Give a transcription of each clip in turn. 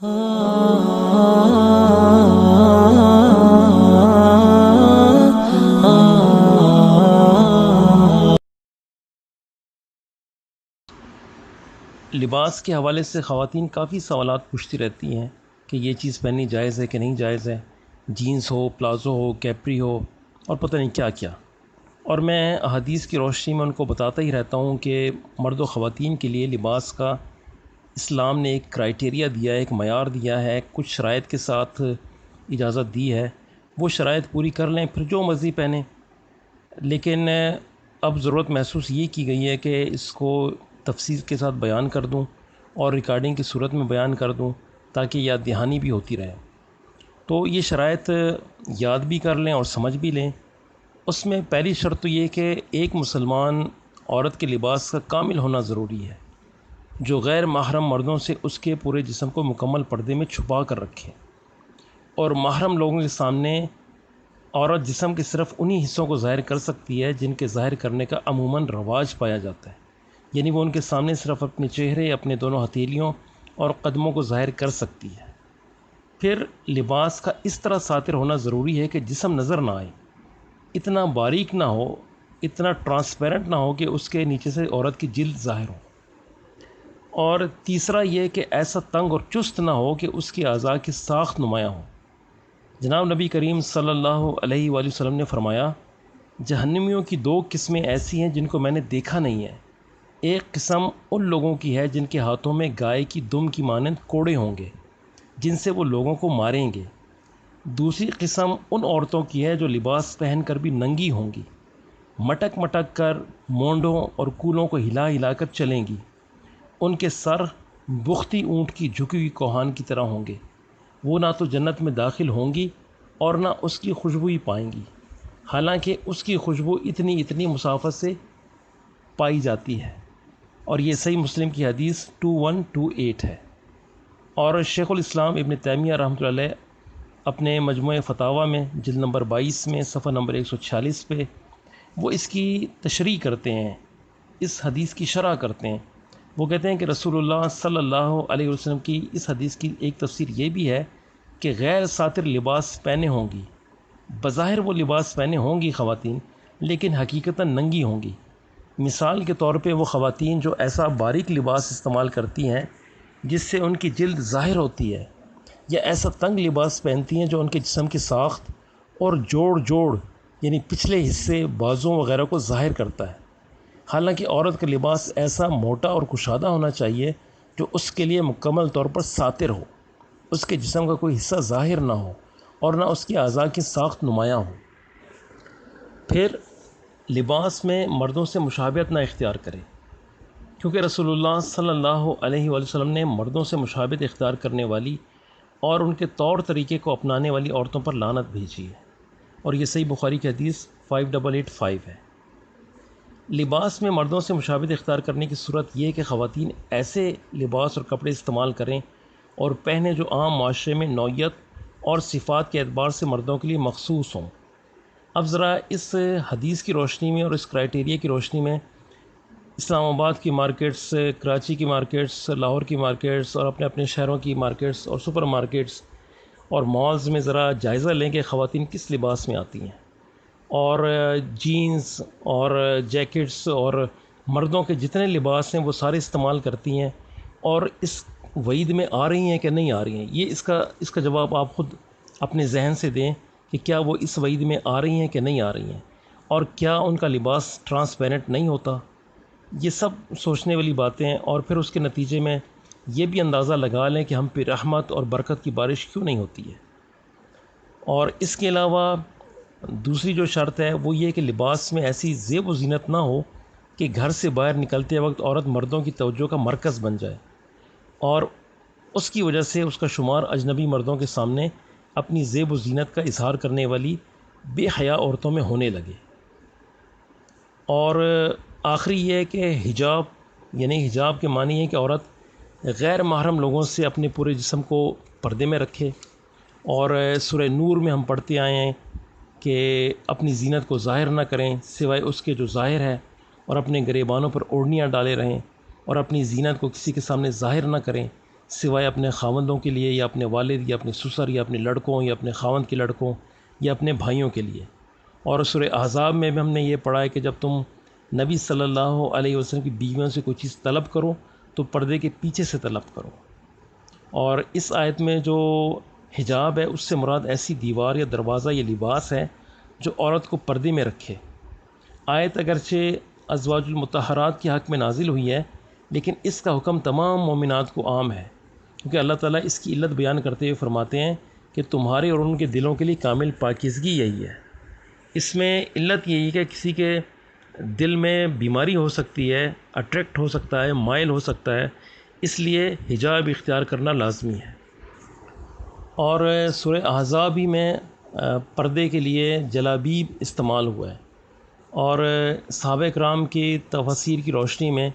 لباس کے حوالے سے خواتین کافی سوالات پوچھتی رہتی ہیں کہ یہ چیز پہننی جائز ہے کہ نہیں جائز ہے، جینس ہو، پلازو ہو، کیپری ہو اور پتہ نہیں کیا کیا۔ اور میں احادیث کی روشنی میں ان کو بتاتا ہی رہتا ہوں کہ مرد و خواتین کے لیے لباس کا اسلام نے ایک کرائٹیریا دیا ہے، ایک معیار دیا ہے، کچھ شرائط کے ساتھ اجازت دی ہے، وہ شرائط پوری کر لیں پھر جو مرضی پہنیں۔ لیکن اب ضرورت محسوس یہ کی گئی ہے کہ اس کو تفصیل کے ساتھ بیان کر دوں اور ریکارڈنگ کی صورت میں بیان کر دوں تاکہ یاد دہانی بھی ہوتی رہے۔ تو یہ شرائط یاد بھی کر لیں اور سمجھ بھی لیں۔ اس میں پہلی شرط تو یہ کہ ایک مسلمان عورت کے لباس کا کامل ہونا ضروری ہے، جو غیر محرم مردوں سے اس کے پورے جسم کو مکمل پردے میں چھپا کر رکھے، اور محرم لوگوں کے سامنے عورت جسم کے صرف انہی حصوں کو ظاہر کر سکتی ہے جن کے ظاہر کرنے کا عموماً رواج پایا جاتا ہے، یعنی وہ ان کے سامنے صرف اپنے چہرے، اپنے دونوں ہتھیلیوں اور قدموں کو ظاہر کر سکتی ہے۔ پھر لباس کا اس طرح ساتر ہونا ضروری ہے کہ جسم نظر نہ آئے، اتنا باریک نہ ہو، اتنا ٹرانسپیرنٹ نہ ہو کہ اس کے نیچے سے عورت کی جلد ظاہر ہو، اور تیسرا یہ کہ ایسا تنگ اور چست نہ ہو کہ اس کی اعضاء کی ساخت نمایاں ہو۔ جناب نبی کریم صلی اللہ علیہ وآلہ وسلم نے فرمایا، جہنمیوں کی دو قسمیں ایسی ہیں جن کو میں نے دیکھا نہیں ہے۔ ایک قسم ان لوگوں کی ہے جن کے ہاتھوں میں گائے کی دم کی مانند کوڑے ہوں گے جن سے وہ لوگوں کو ماریں گے۔ دوسری قسم ان عورتوں کی ہے جو لباس پہن کر بھی ننگی ہوں گی، مٹک مٹک کر مونڈوں اور کولوں کو ہلا ہلا کر چلیں گی۔ ان کے سر بختی اونٹ کی جھکی ہوئی کوہان کی طرح ہوں گے۔ وہ نہ تو جنت میں داخل ہوں گی اور نہ اس کی خوشبو ہی پائیں گی، حالانکہ اس کی خوشبو اتنی مسافت سے پائی جاتی ہے، اور یہ صحیح مسلم کی حدیث 2128 ہے۔ اور شیخ الاسلام ابن تیمیہ رحمۃ اللہ علیہ اپنے مجموعہ فتاویٰ میں جلد نمبر 22 میں صفحہ نمبر 146 پہ وہ اس کی تشریح کرتے ہیں، اس حدیث کی شرح کرتے ہیں۔ وہ کہتے ہیں کہ رسول اللہ صلی اللہ علیہ وسلم کی اس حدیث کی ایک تفسیر یہ بھی ہے کہ غیر ساتر لباس پہنے ہوں گی، بظاہر وہ لباس پہنے ہوں گی خواتین، لیکن حقیقتاً ننگی ہوں گی۔ مثال کے طور پہ وہ خواتین جو ایسا باریک لباس استعمال کرتی ہیں جس سے ان کی جلد ظاہر ہوتی ہے، یا ایسا تنگ لباس پہنتی ہیں جو ان کے جسم کی ساخت اور جوڑ یعنی پچھلے حصے، بازوں وغیرہ کو ظاہر کرتا ہے۔ حالانکہ عورت کا لباس ایسا موٹا اور کشادہ ہونا چاہیے جو اس کے لیے مکمل طور پر ساتر ہو، اس کے جسم کا کوئی حصہ ظاہر نہ ہو اور نہ اس کی اعضاء کی ساخت نمایاں ہو۔ پھر لباس میں مردوں سے مشابہت نہ اختیار کرے، کیونکہ رسول اللہ صلی اللہ علیہ وآلہ وسلم نے مردوں سے مشابہت اختیار کرنے والی اور ان کے طور طریقے کو اپنانے والی عورتوں پر لعنت بھیجی ہے، اور یہ صحیح بخاری کی حدیث 5885 ہے۔ لباس میں مردوں سے مشابہت اختیار کرنے کی صورت یہ ہے کہ خواتین ایسے لباس اور کپڑے استعمال کریں اور پہنے جو عام معاشرے میں نوعیت اور صفات کے اعتبار سے مردوں کے لیے مخصوص ہوں۔ اب ذرا اس حدیث کی روشنی میں اور اس کرائٹیریا کی روشنی میں اسلام آباد کی مارکیٹس، کراچی کی مارکیٹس، لاہور کی مارکیٹس اور اپنے اپنے شہروں کی مارکیٹس اور سپر مارکیٹس اور مالز میں ذرا جائزہ لیں کہ خواتین کس لباس میں آتی ہیں، اور جینز اور جیکٹس اور مردوں کے جتنے لباس ہیں وہ سارے استعمال کرتی ہیں، اور اس وعید میں آ رہی ہیں کہ نہیں آ رہی ہیں۔ یہ اس کا جواب آپ خود اپنے ذہن سے دیں کہ کیا وہ اس وعید میں آ رہی ہیں کہ نہیں آ رہی ہیں، اور کیا ان کا لباس ٹرانسپیرنٹ نہیں ہوتا۔ یہ سب سوچنے والی باتیں ہیں، اور پھر اس کے نتیجے میں یہ بھی اندازہ لگا لیں کہ ہم پہ رحمت اور برکت کی بارش کیوں نہیں ہوتی ہے۔ اور اس کے علاوہ دوسری جو شرط ہے وہ یہ کہ لباس میں ایسی زیب و زینت نہ ہو کہ گھر سے باہر نکلتے وقت عورت مردوں کی توجہ کا مرکز بن جائے، اور اس کی وجہ سے اس کا شمار اجنبی مردوں کے سامنے اپنی زیب و زینت کا اظہار کرنے والی بے حیا عورتوں میں ہونے لگے۔ اور آخری یہ ہے کہ حجاب، یعنی حجاب کے معنی ہے کہ عورت غیر محرم لوگوں سے اپنے پورے جسم کو پردے میں رکھے، اور سورہ نور میں ہم پڑھتے آئے ہیں کہ اپنی زینت کو ظاہر نہ کریں سوائے اس کے جو ظاہر ہے، اور اپنے گریبانوں پر اوڑھنیاں ڈالے رہیں، اور اپنی زینت کو کسی کے سامنے ظاہر نہ کریں سوائے اپنے خاوندوں کے لیے یا اپنے والد یا اپنے سسر یا اپنے لڑکوں یا اپنے خاوند کے لڑکوں یا اپنے بھائیوں کے لیے۔ اور سورہ احزاب میں بھی ہم نے یہ پڑھا ہے کہ جب تم نبی صلی اللہ علیہ وسلم کی بیویوں سے کوئی چیز طلب کرو تو پردے کے پیچھے سے طلب کرو۔ اور اس آیت میں جو حجاب ہے اس سے مراد ایسی دیوار یا دروازہ یا لباس ہے جو عورت کو پردے میں رکھے۔ آیت اگرچہ ازواج المطہرات کے حق میں نازل ہوئی ہے، لیکن اس کا حکم تمام مومنات کو عام ہے، کیونکہ اللہ تعالیٰ اس کی علت بیان کرتے ہوئے فرماتے ہیں کہ تمہارے اور ان کے دلوں کے لیے کامل پاکیزگی یہی ہے۔ اس میں علت یہی ہے کہ کسی کے دل میں بیماری ہو سکتی ہے، اٹریکٹ ہو سکتا ہے، مائل ہو سکتا ہے، اس لیے حجاب اختیار کرنا لازمی ہے۔ اور سورہ احزاب ہی میں پردے کے لیے جلابیب استعمال ہوا ہے، اور صحابہ کرام کی تفاسیر کی روشنی میں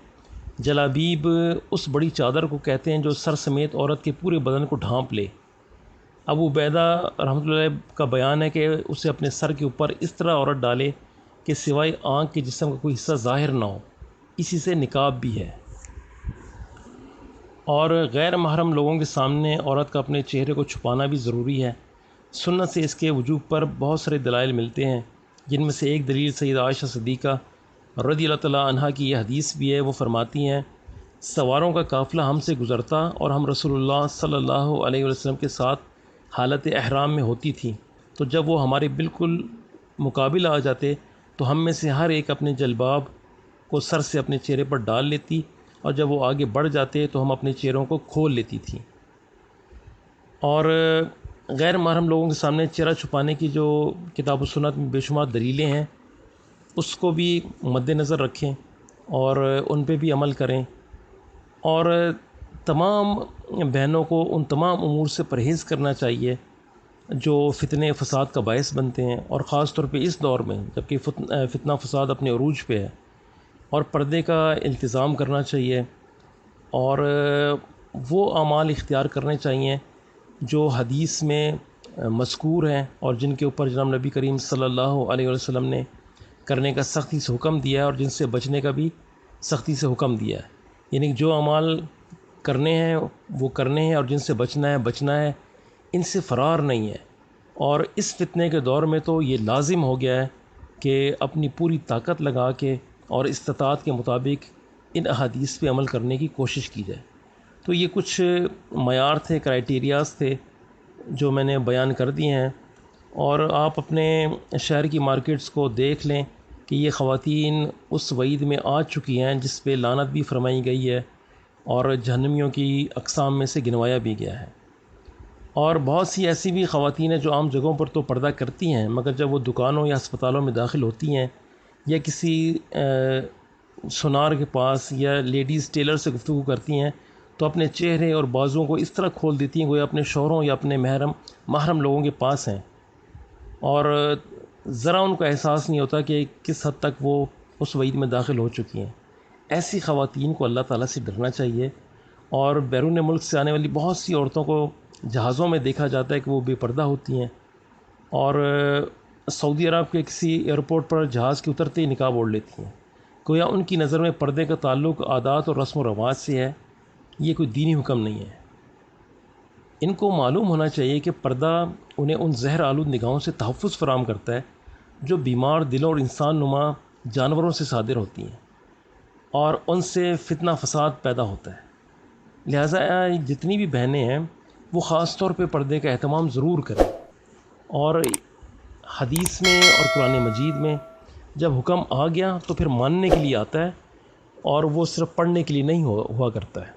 جلابیب اس بڑی چادر کو کہتے ہیں جو سر سمیت عورت کے پورے بدن کو ڈھانپ لے۔ ابو عبیدہ رحمۃ اللہ علیہ کا بیان ہے کہ اسے اپنے سر کے اوپر اس طرح عورت ڈالے کہ سوائے آنکھ کے جسم کا کوئی حصہ ظاہر نہ ہو، اسی سے نقاب بھی ہے۔ اور غیر محرم لوگوں کے سامنے عورت کا اپنے چہرے کو چھپانا بھی ضروری ہے۔ سنت سے اس کے وجوب پر بہت سارے دلائل ملتے ہیں، جن میں سے ایک دلیل سیدہ عائشہ صدیقہ رضی اللہ تعالیٰ عنہا کی یہ حدیث بھی ہے۔ وہ فرماتی ہیں، سواروں کا قافلہ ہم سے گزرتا اور ہم رسول اللہ صلی اللہ علیہ وسلم کے ساتھ حالت احرام میں ہوتی تھی، تو جب وہ ہمارے بالکل مقابل آ جاتے تو ہم میں سے ہر ایک اپنے جلباب کو سر سے اپنے چہرے پر ڈال لیتی، اور جب وہ آگے بڑھ جاتے تو ہم اپنے چہروں کو کھول لیتی تھی۔ اور غیر محرم لوگوں کے سامنے چہرہ چھپانے کی جو کتاب و سنت میں بے شمار دلیلیں ہیں، اس کو بھی مد نظر رکھیں اور ان پہ بھی عمل کریں، اور تمام بہنوں کو ان تمام امور سے پرہیز کرنا چاہیے جو فتنے فساد کا باعث بنتے ہیں، اور خاص طور پہ اس دور میں جب کہ فتنہ فساد اپنے عروج پہ ہے، اور پردے کا التزام کرنا چاہیے، اور وہ اعمال اختیار کرنے چاہیے جو حدیث میں مذکور ہیں اور جن کے اوپر جناب نبی کریم صلی اللہ علیہ وسلم نے کرنے کا سختی سے حکم دیا ہے، اور جن سے بچنے کا بھی سختی سے حکم دیا ہے۔ یعنی جو اعمال کرنے ہیں وہ کرنے ہیں، اور جن سے بچنا ہے، ان سے فرار نہیں ہے۔ اور اس فتنے کے دور میں تو یہ لازم ہو گیا ہے کہ اپنی پوری طاقت لگا کے اور استطاعت کے مطابق ان احادیث پہ عمل کرنے کی کوشش کی جائے۔ تو یہ کچھ معیار تھے، کرائیٹیریاز تھے جو میں نے بیان کر دیے ہیں، اور آپ اپنے شہر کی مارکیٹس کو دیکھ لیں کہ یہ خواتین اس وعید میں آ چکی ہیں جس پہ لعنت بھی فرمائی گئی ہے اور جہنمیوں کی اقسام میں سے گنوایا بھی گیا ہے۔ اور بہت سی ایسی بھی خواتین ہیں جو عام جگہوں پر تو پردہ کرتی ہیں، مگر جب وہ دکانوں یا ہسپتالوں میں داخل ہوتی ہیں یا کسی سونار کے پاس یا لیڈیز ٹیلر سے گفتگو کرتی ہیں تو اپنے چہرے اور بازوؤں کو اس طرح کھول دیتی ہیں گویا اپنے شوہروں یا اپنے محرم لوگوں کے پاس ہیں، اور ذرا ان کو احساس نہیں ہوتا کہ کس حد تک وہ اس وعید میں داخل ہو چکی ہیں۔ ایسی خواتین کو اللہ تعالیٰ سے ڈرنا چاہیے۔ اور بیرون ملک سے آنے والی بہت سی عورتوں کو جہازوں میں دیکھا جاتا ہے کہ وہ بے پردہ ہوتی ہیں، اور سعودی عرب کے کسی ایئرپورٹ پر جہاز کے اترتے ہی نقاب اوڑھ لیتی ہیں، گویا ان کی نظر میں پردے کا تعلق عادات اور رسم و رواج سے ہے، یہ کوئی دینی حکم نہیں ہے۔ ان کو معلوم ہونا چاہیے کہ پردہ انہیں ان زہر آلود نگاہوں سے تحفظ فراہم کرتا ہے جو بیمار دلوں اور انسان نما جانوروں سے صادر ہوتی ہیں، اور ان سے فتنہ فساد پیدا ہوتا ہے۔ لہٰذا جتنی بھی بہنیں ہیں وہ خاص طور پہ پردے کا اہتمام ضرور کریں، اور حدیث میں اور قرآن مجید میں جب حکم آ گیا تو پھر ماننے کے لیے آتا ہے، اور وہ صرف پڑھنے کے لیے نہیں ہوا کرتا ہے۔